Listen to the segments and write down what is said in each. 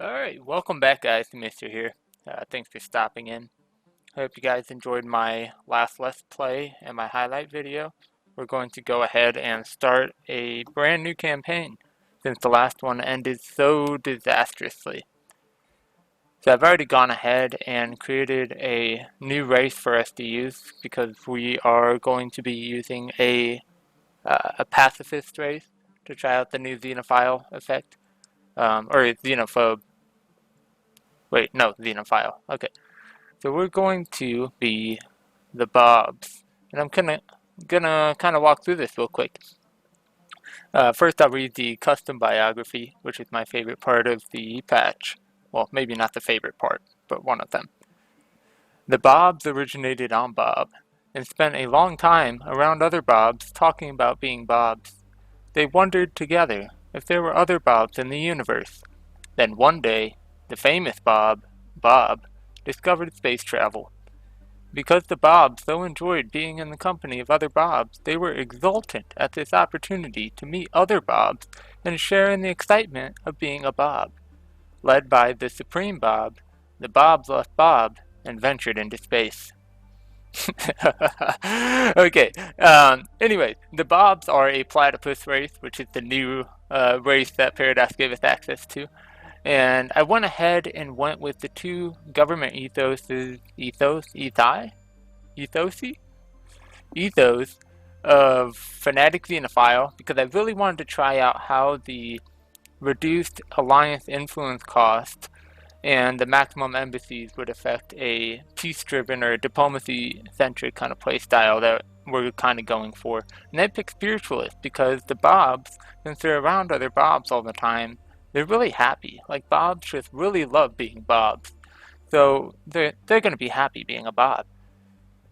Alright, welcome back guys, Mr. here. Thanks for stopping in. I hope you guys enjoyed my last Let's Play and my highlight video. We're going to go ahead and start a brand new campaign since the last one ended so disastrously. So I've already gone ahead and created a new race for us to use because we are going to be using a pacifist race to try out the new xenophile effect. Or xenophobe. Wait, no, xenophile. Okay. So we're going to be the Bobs. And I'm gonna kind of walk through this real quick. First I'll read the custom biography, which is my favorite part of the patch. Well, maybe not the favorite part, but one of them. The Bobs originated on Bob, and spent a long time around other Bobs talking about being Bobs. They wondered together if there were other Bobs in the universe. Then one day, the famous Bob, discovered space travel. Because the Bobs so enjoyed being in the company of other Bobs, they were exultant at this opportunity to meet other Bobs and share in the excitement of being a Bob. Led by the Supreme Bob, the Bobs left Bob and ventured into space. Okay, anyway, the Bobs are a platypus race, which is the new race that Paradox gave us access to. And I went ahead and went with the two government ethos of Fanatic Xenophile because I really wanted to try out how the reduced alliance influence cost and the maximum embassies would affect a peace-driven or diplomacy-centric kind of playstyle that we're kind of going for. And I picked Spiritualist because the Bobs, since they're around other Bobs all the time, they're really happy. Like, Bobs just really love being Bobs. So they're going to be happy being a Bob.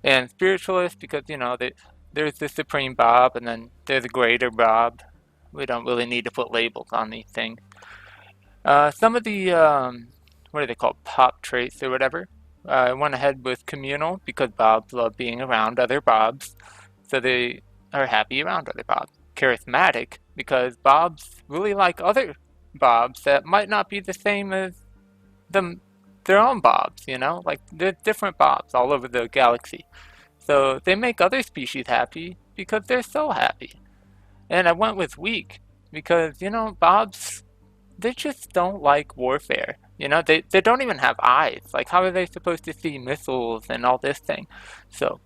And Spiritualist because, there's the Supreme Bob and then there's a Greater Bob. We don't really need to put labels on these things. Some of the, what are they called, pop traits or whatever. I went ahead with Communal because Bobs love being around other Bobs. So they are happy around other Bobs. Charismatic because Bobs really like other Bobs that might not be the same as their own Bobs, like they're different Bobs all over the galaxy. So they make other species happy because they're so happy. And I went with weak because, Bobs, they just don't like warfare. They don't even have eyes. Like, how are they supposed to see missiles and all this thing? So,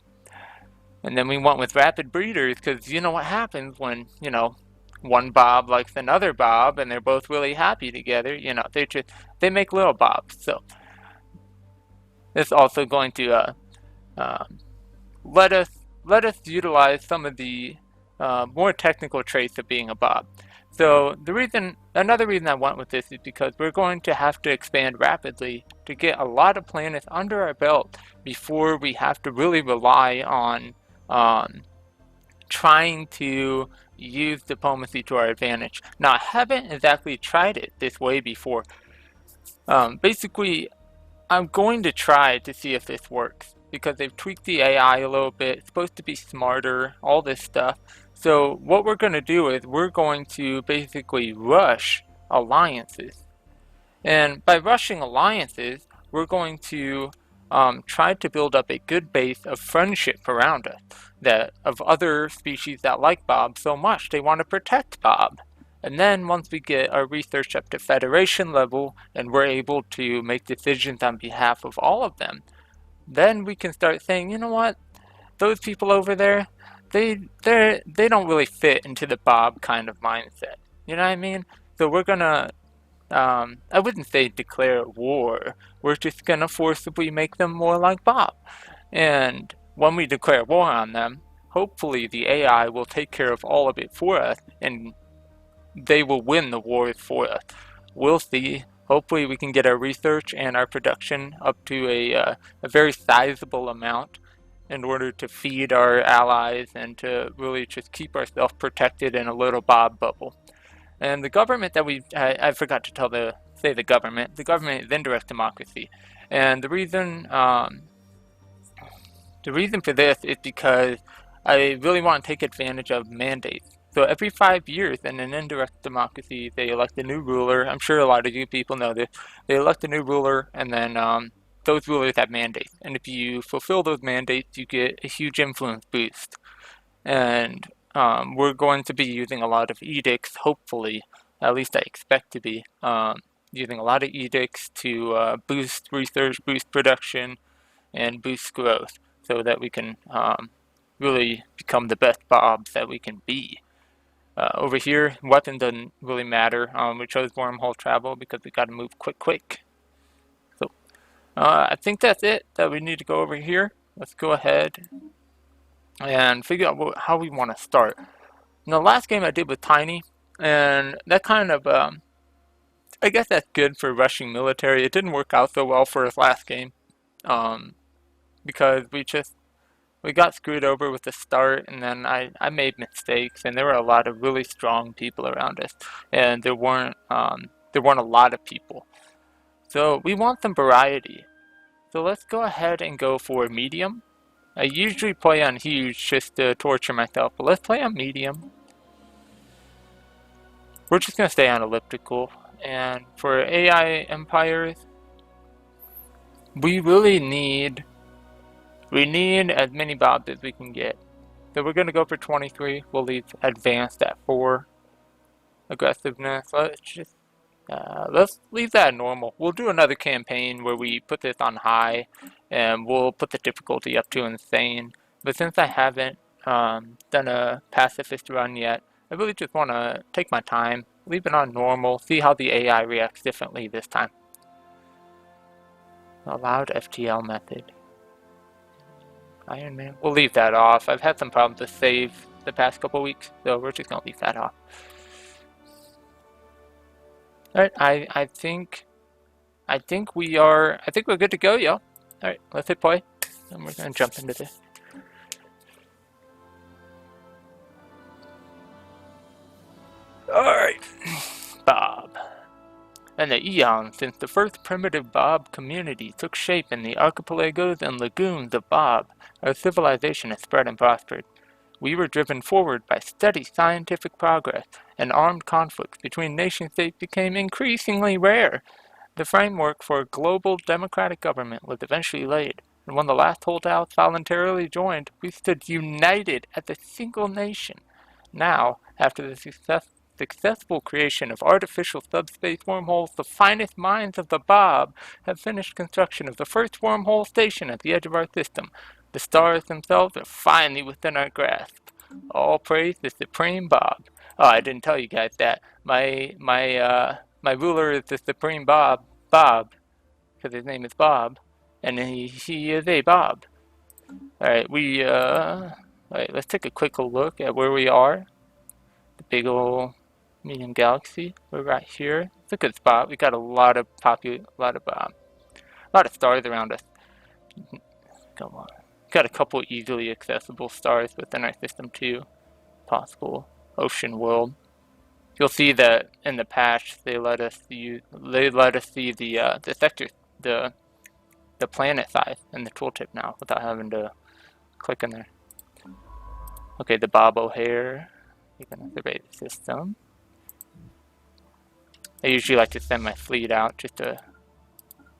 and then we went with rapid breeders because you know what happens when, one Bob likes another Bob and they're both really happy together. They make little Bobs. So it's also going to let us utilize some of the more technical traits of being a Bob. So another reason I went with this is because we're going to have to expand rapidly to get a lot of planets under our belt before we have to really rely on trying to use diplomacy to our advantage. Now, I haven't exactly tried it this way before. Basically, I'm going to try to see if this works because they've tweaked the AI a little bit. It's supposed to be smarter, all this stuff. So what we're going to do is we're going to basically rush alliances. And by rushing alliances, we're going to try to build up a good base of friendship around us, of other species that like Bob so much they want to protect Bob. And then once we get our research up to Federation level and we're able to make decisions on behalf of all of them, then we can start saying, you know what, those people over there, they don't really fit into the Bob kind of mindset. You know what I mean? So we're gonna I wouldn't say declare war. We're just gonna forcibly make them more like Bob. And when we declare war on them, hopefully the AI will take care of all of it for us and they will win the wars for us. We'll see. Hopefully we can get our research and our production up to a very sizable amount in order to feed our allies and to really just keep ourselves protected in a little Bob bubble. And the government that I forgot to say the government is indirect democracy. And the reason for this is because I really want to take advantage of mandates. So every 5 years in an indirect democracy, they elect a new ruler. I'm sure a lot of you people know this. They elect a new ruler, and then those rulers have mandates. And if you fulfill those mandates, you get a huge influence boost. And we're going to be using a lot of edicts, hopefully, at least I expect to be, using a lot of edicts to boost research, boost production, and boost growth so that we can really become the best Bobs that we can be. Over here, weapon doesn't really matter. We chose wormhole travel because we got to move quick. So I think that's it that we need to go over here. Let's go ahead and figure out how we want to start. In the last game I did with Tiny, and that kind of, I guess that's good for rushing military. It didn't work out so well for his last game because we got screwed over with the start, and then I made mistakes, and there were a lot of really strong people around us, and there weren't a lot of people. So we want some variety. So let's go ahead and go for medium. I usually play on huge just to torture myself, but let's play on medium. We're just gonna stay on elliptical, and for AI empires, we really need as many Bobs as we can get. So we're going to go for 23. We'll leave advanced at 4. Aggressiveness, let's leave that at normal. We'll do another campaign where we put this on high, and we'll put the difficulty up to insane. But since I haven't done a pacifist run yet, I really just want to take my time, leave it on normal, see how the AI reacts differently this time. Allowed FTL method. Iron Man. We'll leave that off. I've had some problems with save the past couple weeks, so we're just gonna leave that off. Alright, I think we're good to go, yo. Alright, let's hit play. And we're gonna jump into this. Alright. Bob. And the eons since the first primitive Bob community took shape in the archipelagos and lagoons of Bob, our civilization has spread and prospered. We were driven forward by steady scientific progress, and armed conflicts between nation-states became increasingly rare. The framework for a global democratic government was eventually laid, and when the last holdouts voluntarily joined, we stood united as a single nation. Now, after the successful creation of artificial subspace wormholes, the finest minds of the Bob have finished construction of the first wormhole station at the edge of our system. The stars themselves are finally within our grasp. All praise the Supreme Bob. Oh, I didn't tell you guys that. My ruler is the Supreme Bob, because his name is Bob, and he is a Bob. Alright, alright, let's take a quick look at where we are. The big ol' medium galaxy. We're right here. It's a good spot. We got a lot of stars around us. Come on. Got a couple easily accessible stars within our system too. Possible ocean world. You'll see that in the patch they let us see the sector, the planet size in the tooltip now without having to click in there. Okay, the Bob O'Hare. We're gonna survey the system. I usually like to send my fleet out just to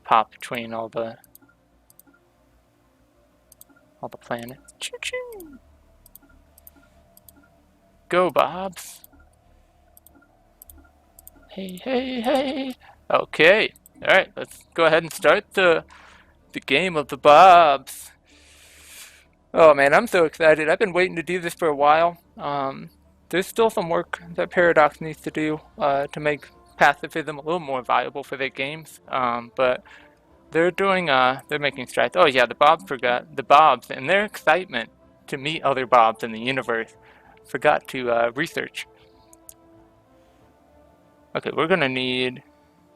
pop between all the planets. Choo-choo! Go, Bobs! Hey! Okay, alright, let's go ahead and start the game of the Bobs. Oh man, I'm so excited. I've been waiting to do this for a while. There's still some work that Paradox needs to do to make pacifism a little more viable for their games, but they're making strides. Oh yeah, the Bobs and their excitement to meet other Bobs in the universe forgot to research. Okay, we're gonna need,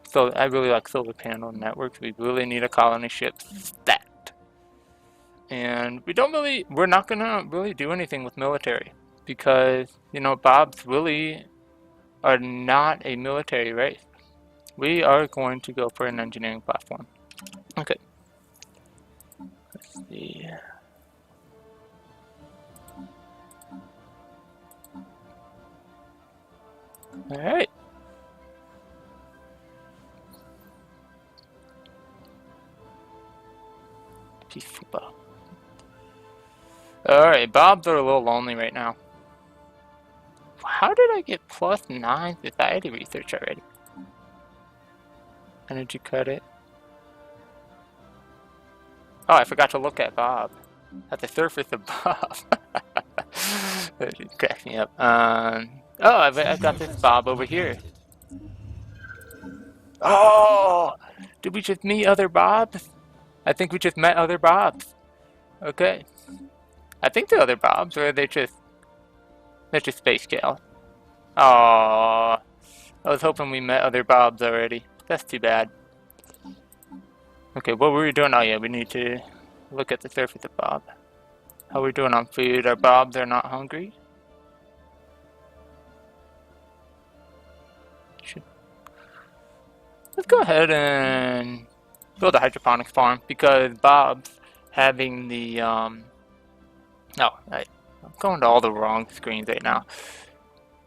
so I really like solar panel networks. We really need a colony ship stat. And we're not gonna really do anything with military because, you know, Bobs really are not a military race. We are going to go for an engineering platform. Okay. Let's see. Alright. Peaceful Bob. Alright, Bobs are a little lonely right now. How did I get +9 society research already? Energy credit. Oh, I forgot to look at Bob. At the surface of Bob. That just cracked me up. Oh, I've got this Bob over here. Oh! Did we just meet other Bobs? I think we just met other Bobs. Okay. I think they're other Bobs, or they're just space gals. Oh, I was hoping we met other Bobs already. That's too bad. Okay, what were we doing? Oh yeah, we need to look at the surface of Bob. How are we doing on food? Our Bobs are not hungry? Let's go ahead and build a hydroponics farm because Bob's having the I'm going to all the wrong screens right now.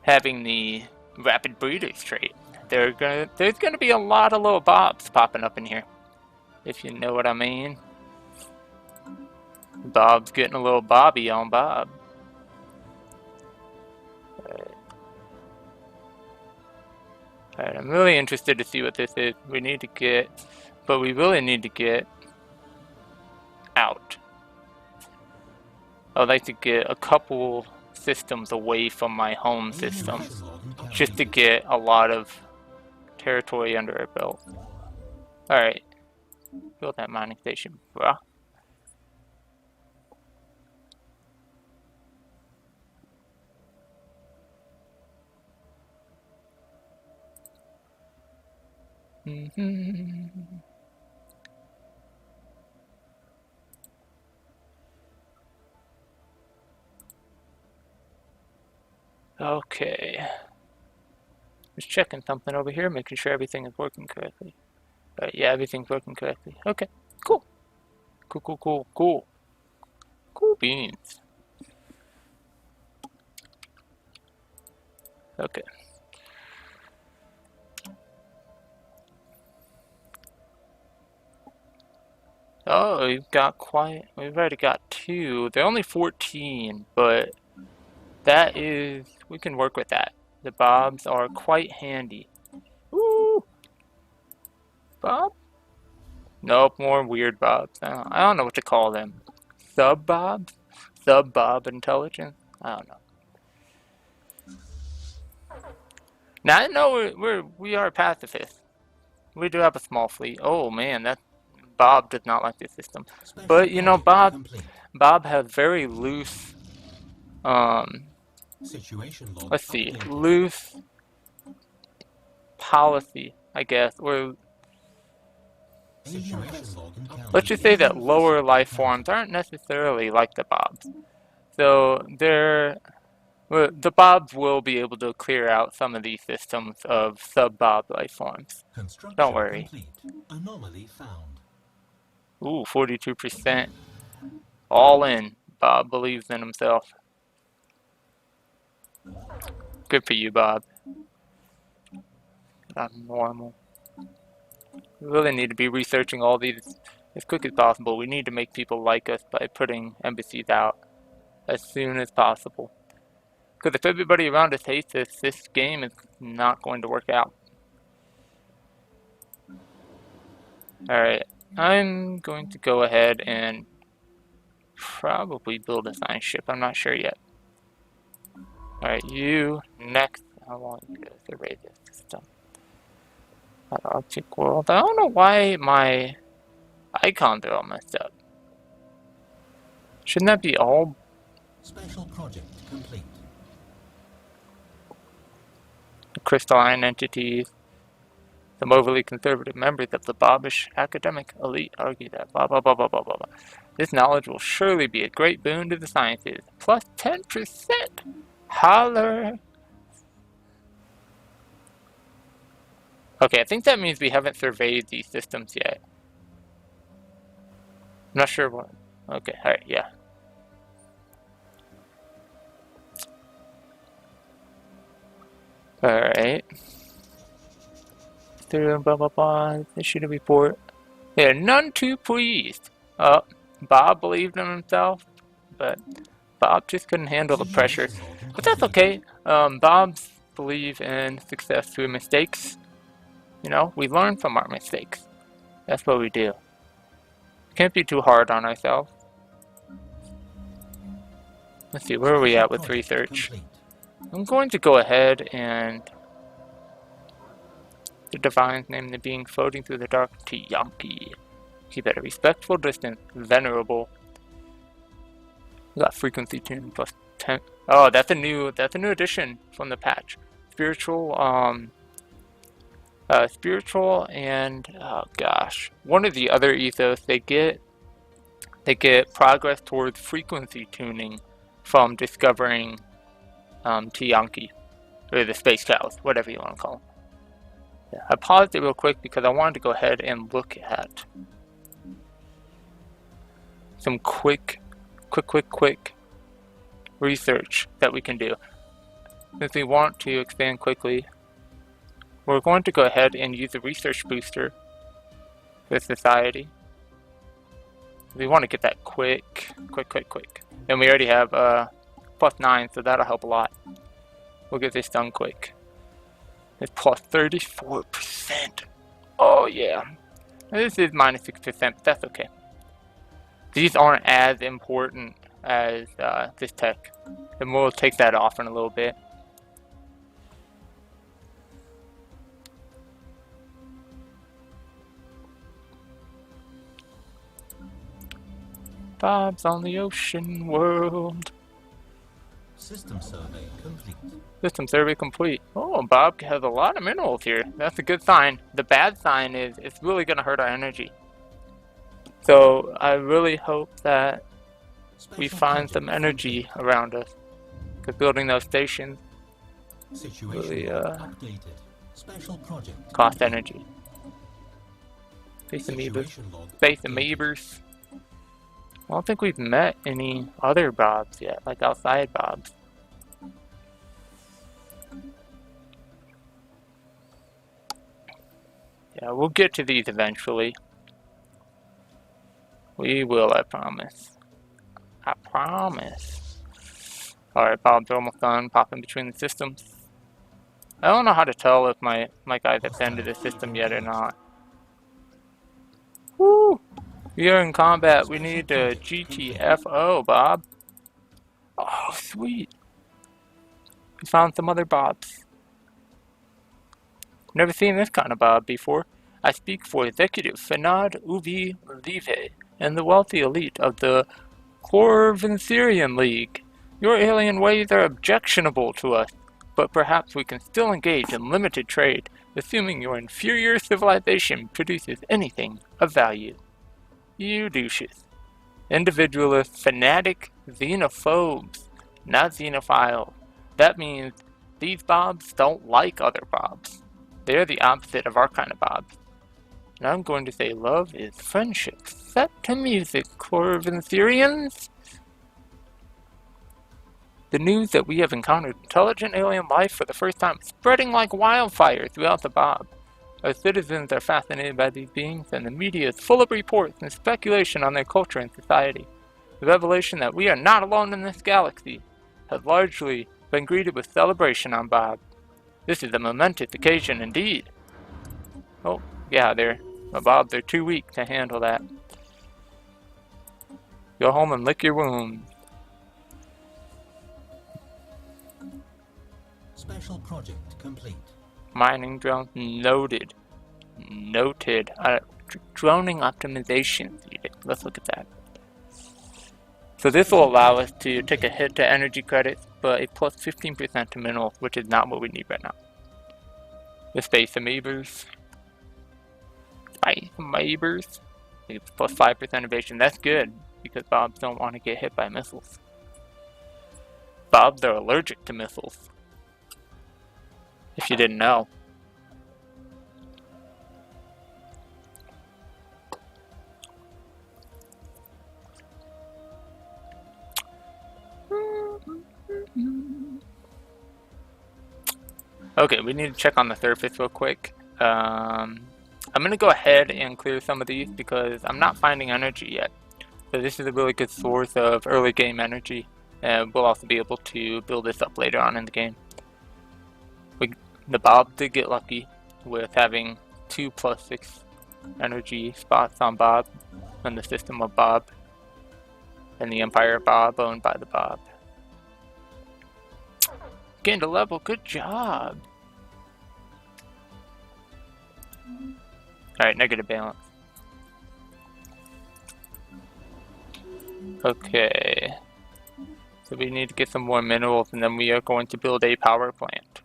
Having the rapid breeders trait. There's gonna be a lot of little Bobs popping up in here, if you know what I mean. Bob's getting a little Bobby on Bob. Alright, I'm really interested to see what this is. We need to get, but we really need to get out. I'd like to get a couple systems away from my home system, just to get a lot of territory under our belt. Alright, build that mining station, bruh. Okay. Just checking something over here, making sure everything is working correctly. Alright, yeah, everything's working correctly. Okay, cool. Cool. Cool beans. Okay. Oh, we've already got 2. They're only 14, but that is, we can work with that. The Bobs are quite handy. Ooh! Bob? Nope, more weird Bobs. I don't know what to call them. Sub-Bobs? Sub-Bob intelligence? I don't know. Now I know we are pacifist. We do have a small fleet. Oh man, that Bob did not like this system. But you know, Bob has very loose let's see, loose policy, I guess, or let's just say that lower life forms aren't necessarily like the Bobs. So the Bobs will be able to clear out some of these systems of sub-Bob life forms. Don't worry. Anomaly found. Ooh, 42%. All in. Bob believes in himself. Good for you, Bob. Not normal. We really need to be researching all these as quick as possible. We need to make people like us by putting embassies out as soon as possible. Because if everybody around us hates us, this game is not going to work out. Alright, I'm going to go ahead and probably build a science ship. I'm not sure yet. Alright, you next. I want you to survey this system. Object world. I don't know why my icons are all messed up. Shouldn't that be all? Special project complete. Crystalline entities. Some overly conservative members of the Bobbish academic elite argue that blah blah blah blah blah blah blah. This knowledge will surely be a great boon to the sciences. Plus 10%. Holler. Okay, I think that means we haven't surveyed these systems yet. I'm not sure what. Okay, alright, yeah. Alright. Blah blah blah. Issued a report. They are none too pleased. Bob believed in himself, but Bob just couldn't handle the pressure. But that's okay. Bob's believe in success through mistakes. You know, we learn from our mistakes. That's what we do. Can't be too hard on ourselves. Let's see, where are we at with research? I'm going to go ahead and the divines name the being floating through the dark Tiyanki. Keep at a respectful distance, venerable. We got frequency tune plus 10. Oh, that's a new addition from the patch. Spiritual, spiritual and oh gosh, one of the other ethos they get progress towards frequency tuning from discovering Tiyanki or the space cows, whatever you want to call them. Yeah, I paused it real quick because I wanted to go ahead and look at some quick research that we can do. Since we want to expand quickly, we're going to go ahead and use a research booster for society. We want to get that quick. And we already have +9, so that'll help a lot. We'll get this done quick. It's plus 34%. Oh yeah. This is minus 6%, but that's okay. These aren't as important as this tech. And we'll take that off in a little bit. Bob's on the ocean world. System survey complete. System survey complete. Oh, Bob has a lot of minerals here. That's a good sign. The bad sign is it's really going to hurt our energy. So I really hope that we find some energy around us. Because building those stations really cost energy. Space amoebas. I don't think we've met any other Bobs yet, like outside Bobs. Yeah, we'll get to these eventually. We will, I promise. I promise. Alright, Bob's almost done popping between the systems. I don't know how to tell if my guys have sent to the system yet or not. Woo! We are in combat. We need a GTFO, Bob. Oh, sweet. We found some other Bobs. Never seen this kind of Bob before. I speak for Executive Fenad Uvi Leve and the wealthy elite of the Corvinserian League. Your alien ways are objectionable to us, but perhaps we can still engage in limited trade, assuming your inferior civilization produces anything of value. You douches. Individualists, fanatic, xenophobes, not xenophiles. That means these Bobs don't like other Bobs. They're the opposite of our kind of Bobs. And I'm going to say love is friendship. Set to music, Corvinserians. The news that we have encountered intelligent alien life for the first time is spreading like wildfire throughout the Bob. Our citizens are fascinated by these beings, and the media is full of reports and speculation on their culture and society. The revelation that we are not alone in this galaxy has largely been greeted with celebration on Bob. This is a momentous occasion indeed. Oh, yeah, Bob, they're too weak to handle that. Go home and lick your wounds. Special project complete. Mining drones noted. Noted. Droning optimization. Let's look at that. So this will allow us to take a hit to energy credits, but a plus 15% to minerals, which is not what we need right now. The space amoebas. It's plus 5% evasion. That's good, because Bobs don't want to get hit by missiles. Bobs are allergic to missiles. If you didn't know. Okay, we need to check on the surface real quick. I'm gonna go ahead and clear some of these because I'm not finding energy yet. So this is a really good source of early game energy, and we'll also be able to build this up later on in the game. The Bob did get lucky with having 2+6 energy spots on Bob, on the system of Bob, and the Empire Bob owned by the Bob. Gained a level, good job! Alright, negative balance. Okay. So we need to get some more minerals and then we are going to build a power plant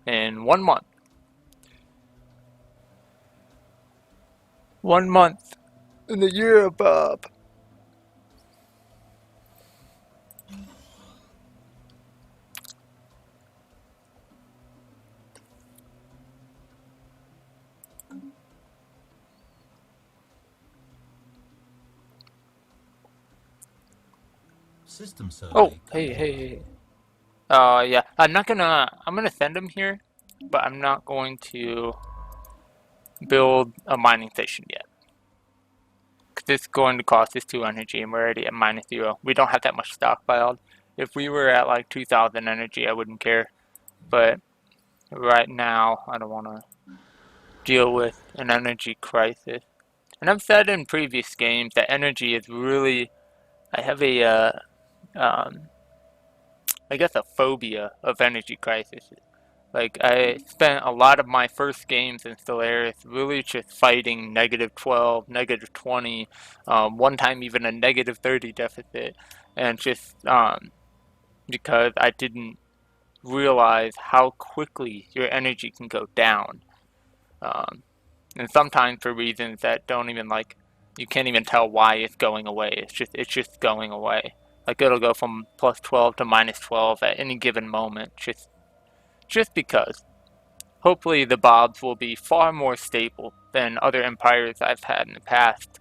in 1 month. 1 month in the year of Bob. System survey. Oh, hey. Yeah, I'm gonna send him here, but I'm not going to build a mining station yet. Because it's going to cost us 2 energy and we're already at -0. We don't have that much stockpiled. If we were at like 2,000 energy, I wouldn't care. But right now, I don't want to deal with an energy crisis. And I've said in previous games that energy is really, I have a, I guess a phobia of energy crises. Like, I spent a lot of my first games in Stellaris really just fighting -12, -20, one time even a -30 deficit, and just because I didn't realize how quickly your energy can go down. And sometimes for reasons that don't even like, you can't even tell why it's going away. It's just going away. Like it'll go from +12 to -12 at any given moment, just because. Hopefully the Bobs will be far more stable than other empires I've had in the past.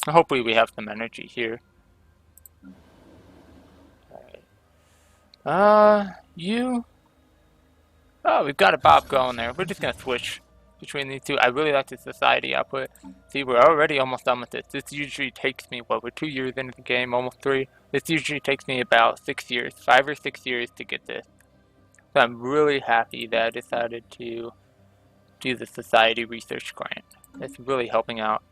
Hopefully we have some energy here. You? Oh, we've got a Bob going there. We're just gonna switch between these two. I really like the society output. See, we're already almost done with this. This usually takes me, what, we're 2 years into the game, almost 3. This usually takes me about 6 years, 5 or 6 years to get this. So I'm really happy that I decided to do the society research grant. It's really helping out.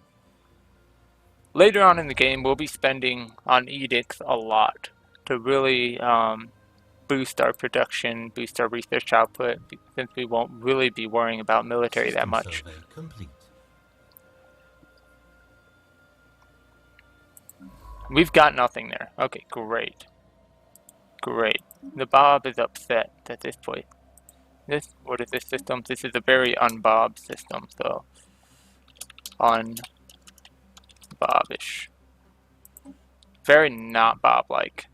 Later on in the game, we'll be spending on edicts a lot to really boost our production, boost our research output, since we won't really be worrying about military that much. Survey complete. We've got nothing there. Okay, great. Great. The Bob is upset at this point. What is this system? This is a very un-Bob system, so un-Bobish. Very not Bob-like.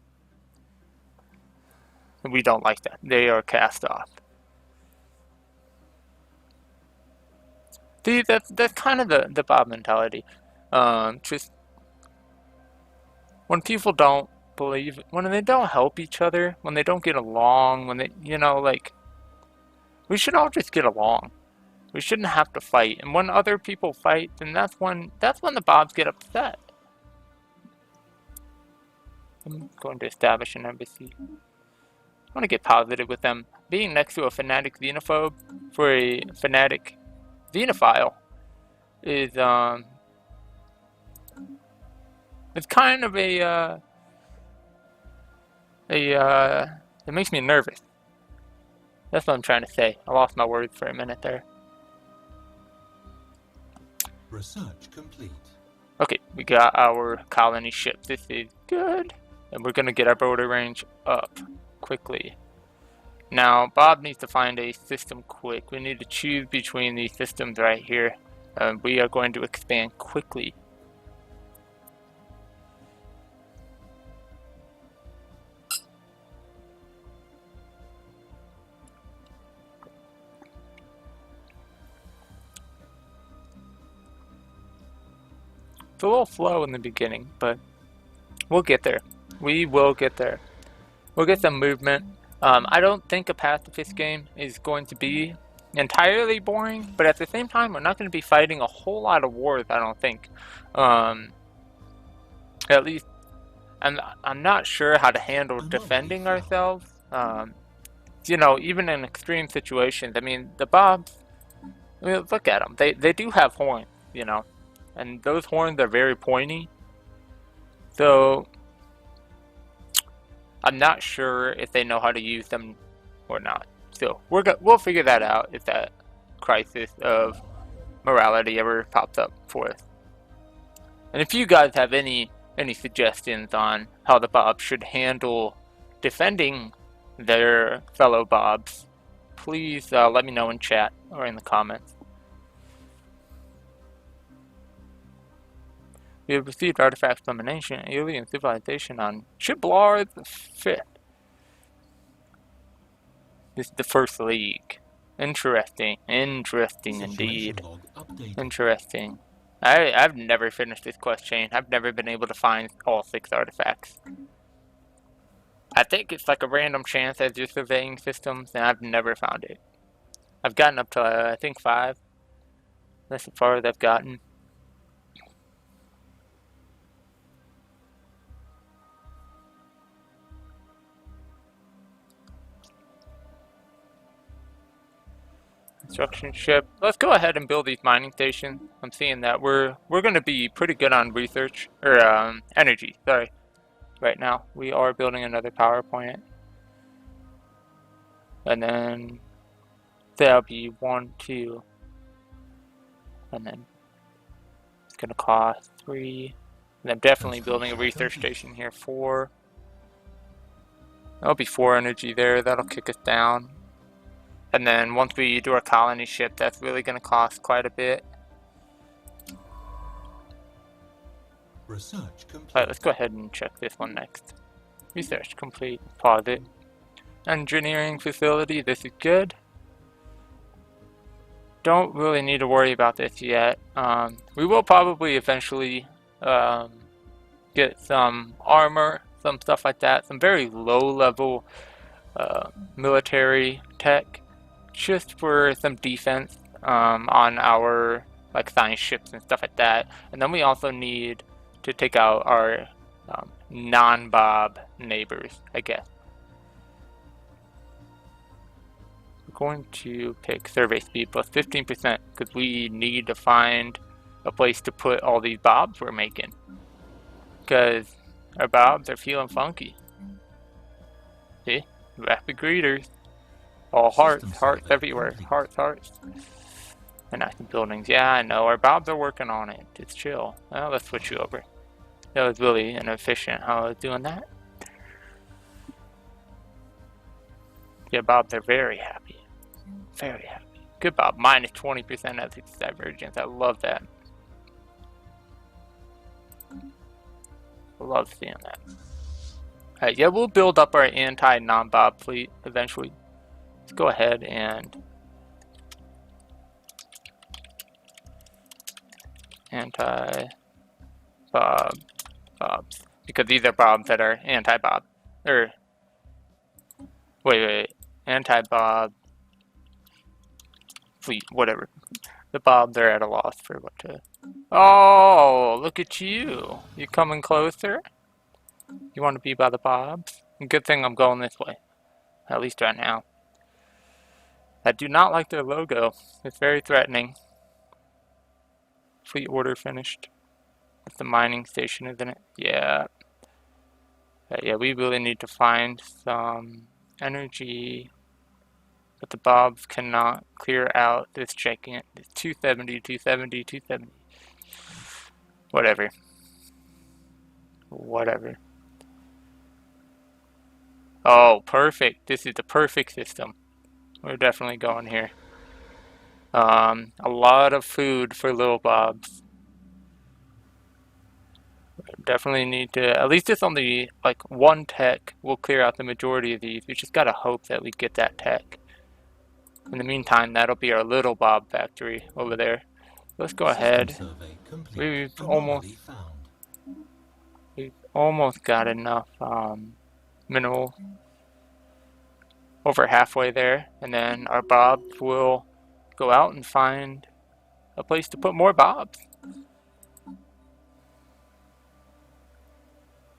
We don't like that. They are cast off. See, that's kind of the Bob mentality. Just when people don't believe, when they don't help each other, when they don't get along, when they, like, we should all just get along. We shouldn't have to fight. And when other people fight, then that's when the Bobs get upset. I'm going to establish an embassy. I want to get positive with them. Being next to a fanatic xenophobe for a fanatic xenophile is it's kind of it makes me nervous. That's what I'm trying to say. I lost my words for a minute there. Research complete. Okay, we got our colony ship. This is good. And we're gonna get our border range up quickly. Now, Bob needs to find a system quick. We need to choose between these systems right here. We are going to expand quickly. It's a little slow in the beginning, but we'll get there. We will get there. We'll get some movement. I don't think a pacifist game is going to be entirely boring, but at the same time, we're not going to be fighting a whole lot of wars, I don't think. At least, I'm not sure how to handle defending ourselves. You know, even in extreme situations. I mean, the Bobs, I mean, look at them. They do have horns, you know, and those horns are very pointy. So I'm not sure if they know how to use them or not. So we'll figure that out if that crisis of morality ever pops up for us. And if you guys have any suggestions on how the Bobs should handle defending their fellow Bobs, please let me know in chat or in the comments. We have received artifacts from an ancient alien civilization on Shiblar the Fifth. This is the First League. Interesting. Interesting indeed. Interesting. I've never finished this quest chain. I've never been able to find all 6 artifacts. I think it's like a random chance as you're surveying systems, and I've never found it. I've gotten up to, I think, 5. That's as far as I've gotten. Construction ship. Let's go ahead and build these mining stations. I'm seeing that we're going to be pretty good on research, or energy, sorry. Right now, we are building another power plant. And then that'll be 1, 2. And then it's gonna cost 3. And I'm definitely building a research station here, 4. That'll be 4 energy there, that'll kick us down. And then once we do our colony ship, that's really gonna cost quite a bit. Research complete. Alright, let's go ahead and check this one next. Research complete. Pause it. Engineering facility, this is good. Don't really need to worry about this yet. We will probably eventually get some armor, some stuff like that. Some very low level military tech. Just for some defense on our like science ships and stuff like that. And then we also need to take out our non-Bob neighbors, I guess. We're going to pick survey speed plus 15% because we need to find a place to put all these Bobs we're making. Because our Bobs are feeling funky. See? Rapid greeters. All hearts, hearts everywhere. Hearts, hearts. And active buildings. Yeah, I know. Our Bobs are working on it. It's chill. Well, let's switch you over. That was really inefficient how I was doing that. Yeah, Bobs are very happy. Very happy. Good Bob. Minus 20% as its divergence. I love that. I love seeing that. Alright, yeah, we'll build up our anti-non-Bob fleet eventually. Let's go ahead and anti-Bob Bobs. Because these are Bobs that are anti-Bob. Or wait. Anti-Bob fleet, whatever. The Bobs are at a loss for what to. Oh, look at you. You coming closer? You want to be by the Bobs? Good thing I'm going this way. At least right now. I do not like their logo. It's very threatening. Fleet order finished. That's the mining station, isn't it? Yeah. Yeah, we really need to find some energy. But the Bobs cannot clear out this giant. It's 270, 270, 270. Whatever. Whatever. Oh, perfect. This is the perfect system. We're definitely going here. A lot of food for little Bobs. Definitely need to, at least it's only like 1 tech will clear out the majority of these. We just gotta hope that we get that tech. In the meantime, that'll be our little Bob factory over there. let's go System ahead. survey complete. We've Anomaly found. almost got enough mineral, over halfway there, and then our Bob will go out and find a place to put more Bobs.